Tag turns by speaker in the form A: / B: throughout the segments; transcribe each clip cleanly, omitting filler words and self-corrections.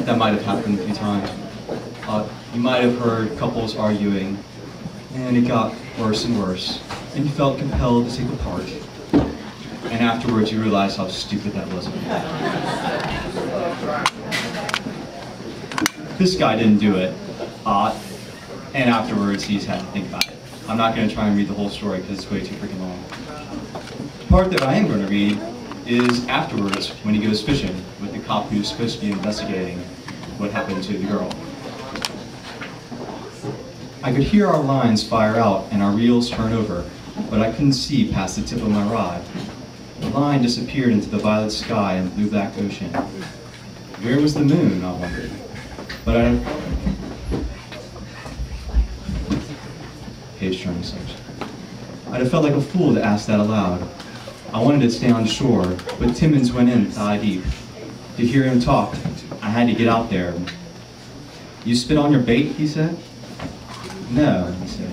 A: that might have happened a few times. You might have heard couples arguing, and it got worse and worse, and you felt compelled to take a part. And afterwards, you realized how stupid that was. This guy didn't do it, and afterwards, he's had to think about it. I'm not going to try and read the whole story because it's way too freaking long. The part that I am going to read is afterwards, when he goes fishing with the cop who's supposed to be investigating what happened to the girl. I could hear our lines fire out and our reels turn over, but I couldn't see past the tip of my rod. The line disappeared into the violet sky and blue black ocean. Where was the moon, I wondered. But page turning section. I'd have felt like a fool to ask that aloud. I wanted to stay on shore, but Timmons went in thigh deep. To hear him talk, I had to get out there. You spit on your bait, he said. No, he said.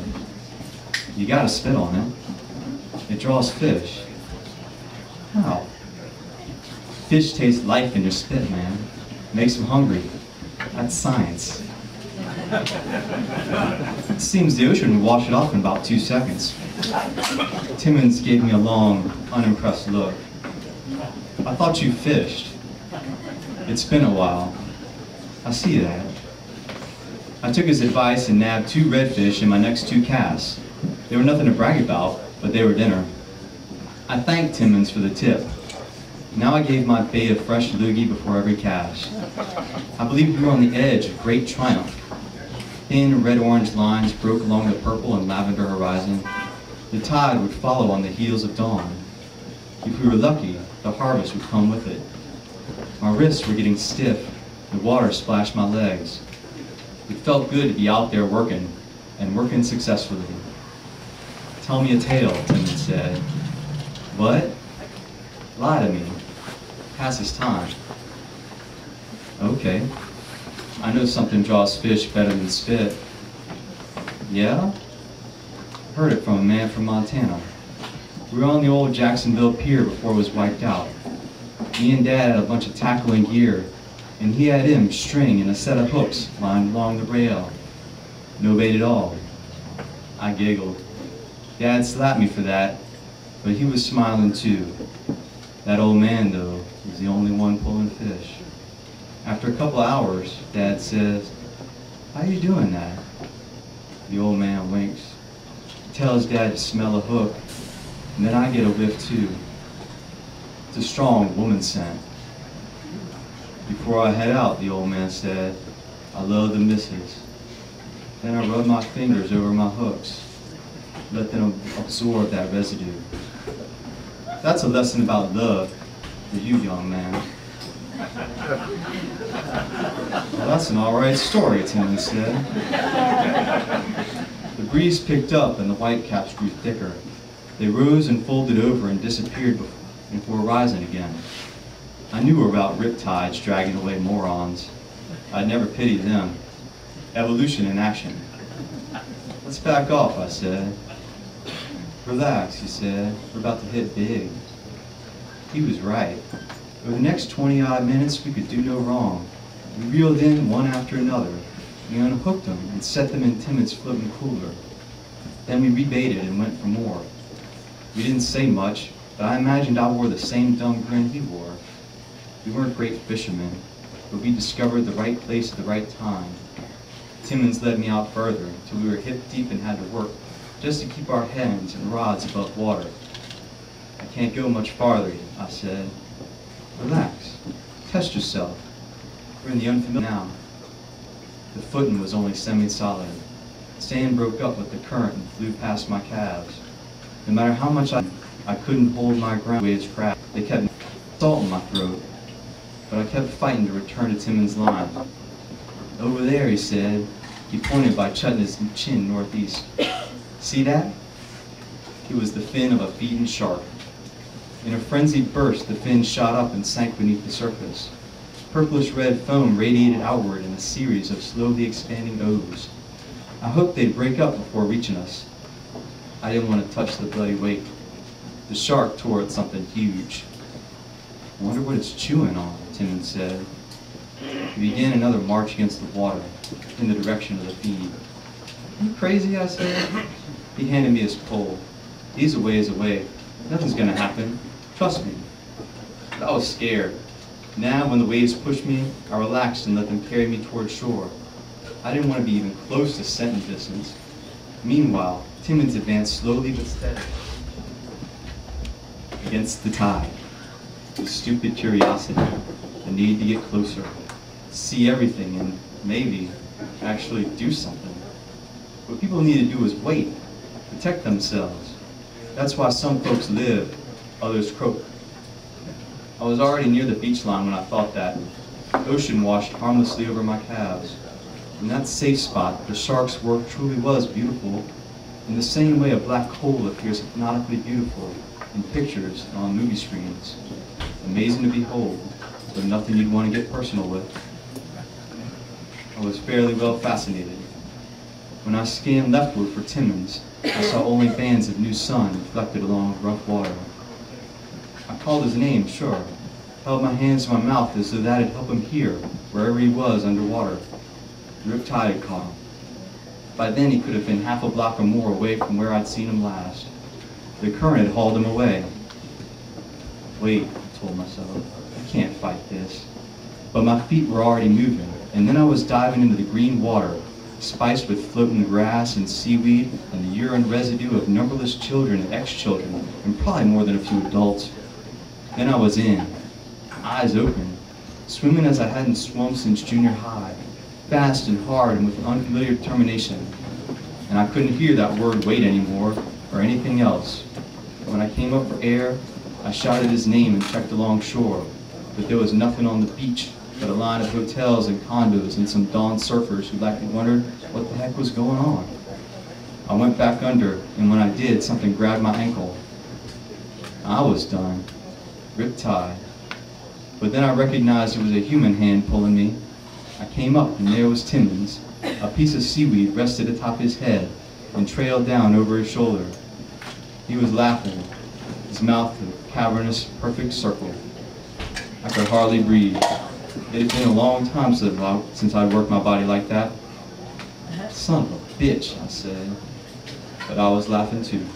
A: You gotta spit on it. It draws fish. How? Fish taste life in your spit, man. Makes them hungry. That's science. It seems the ocean would wash it off in about 2 seconds. Timmons gave me a long, unimpressed look. I thought you fished. It's been a while. I see that. I took his advice and nabbed 2 redfish in my next 2 casts. They were nothing to brag about, but they were dinner. I thanked Timmons for the tip. Now I gave my bait a fresh loogie before every cast. I believed we were on the edge of great triumph. Thin red-orange lines broke along the purple and lavender horizon. The tide would follow on the heels of dawn. If we were lucky, the harvest would come with it. My wrists were getting stiff. The water splashed my legs. It felt good to be out there working, and working successfully. Tell me a tale, Timmons said. What? Lie to me. Passes time. Okay. I know something draws fish better than spit. Yeah? Heard it from a man from Montana. We were on the old Jacksonville pier before it was wiped out. Me and Dad had a bunch of tackle and gear, and he had him string and a set of hooks lined along the rail. No bait at all. I giggled. Dad slapped me for that, but he was smiling too. That old man, though, was the only one pulling fish. After a couple hours, Dad says, "How you doing that?" The old man winks. Tells Dad to smell a hook, and then I get a whiff too. It's a strong woman scent. Before I head out, the old man said, "I love the missus." Then I rub my fingers over my hooks, let them absorb that residue. That's a lesson about love for you, young man. Well, that's an all right story, Timmons said. The breeze picked up and the whitecaps grew thicker. They rose and folded over and disappeared before rising again. I knew about riptides dragging away morons. I'd never pity them. Evolution in action. Let's back off, I said. Relax, he said. We're about to hit big. He was right. Over the next 20-odd minutes, we could do no wrong. We reeled in one after another. We unhooked them and set them in Timmons' floating cooler. Then we rebaited and went for more. We didn't say much, but I imagined I wore the same dumb grin he wore. We weren't great fishermen, but we discovered the right place at the right time. Timmons led me out further, till we were hip deep and had to work, just to keep our hands and rods above water. I can't go much farther, I said. Relax. Test yourself. We're in the unfamiliar now. The footing was only semi-solid. Sand broke up with the current and flew past my calves. No matter how much I couldn't hold my ground the way it's cracked. They kept salt in my throat. But I kept fighting to return to Timmons' line. Over there, he said. He pointed by jutting his chin northeast. See that? It was the fin of a feeding shark. In a frenzied burst, the fin shot up and sank beneath the surface. Purplish red foam radiated outward in a series of slowly expanding O's. I hoped they'd break up before reaching us. I didn't want to touch the bloody wake. The shark tore at something huge. I wonder what it's chewing on, Timmons said. He began another march against the water, in the direction of the feed. "You crazy?" I said. He handed me his pole. "He's a ways away. Nothing's gonna happen. Trust me." But I was scared. Now, when the waves pushed me, I relaxed and let them carry me toward shore. I didn't want to be even close to scent distance. Meanwhile, Timmons advanced slowly but steadily against the tide. The stupid curiosity, the need to get closer, see everything, and maybe actually do something. What people need to do is wait, protect themselves. That's why some folks live, others croak. I was already near the beach line when I thought that. The ocean washed harmlessly over my calves. In that safe spot, the shark's work truly was beautiful, in the same way a black hole appears hypnotically beautiful in pictures and on movie screens. Amazing to behold, but nothing you'd want to get personal with. I was fairly well fascinated. When I scanned leftward for Timmons, I saw only bands of new sun reflected along rough water. I called his name, sure, held my hands to my mouth as though that'd help him hear, wherever he was underwater. Riptide had caught him. By then he could have been half a block or more away from where I'd seen him last. The current had hauled him away. Wait, I told myself, I can't fight this. But my feet were already moving, and then I was diving into the green water, spiced with floating grass and seaweed and the urine residue of numberless children and ex-children, and probably more than a few adults. Then I was in, eyes open, swimming as I hadn't swum since junior high, fast and hard and with unfamiliar determination. And I couldn't hear that word wait anymore, or anything else. When I came up for air, I shouted his name and trekked along shore, but there was nothing on the beach but a line of hotels and condos and some dawn surfers who likely wondered what the heck was going on. I went back under, and when I did, something grabbed my ankle. I was done. Riptide. But then I recognized it was a human hand pulling me. I came up, and there was Timmons. A piece of seaweed rested atop his head and trailed down over his shoulder. He was laughing, his mouth a cavernous, perfect circle. I could hardly breathe. It had been a long time since I'd worked my body like that. "Son of a bitch," I said. But I was laughing too.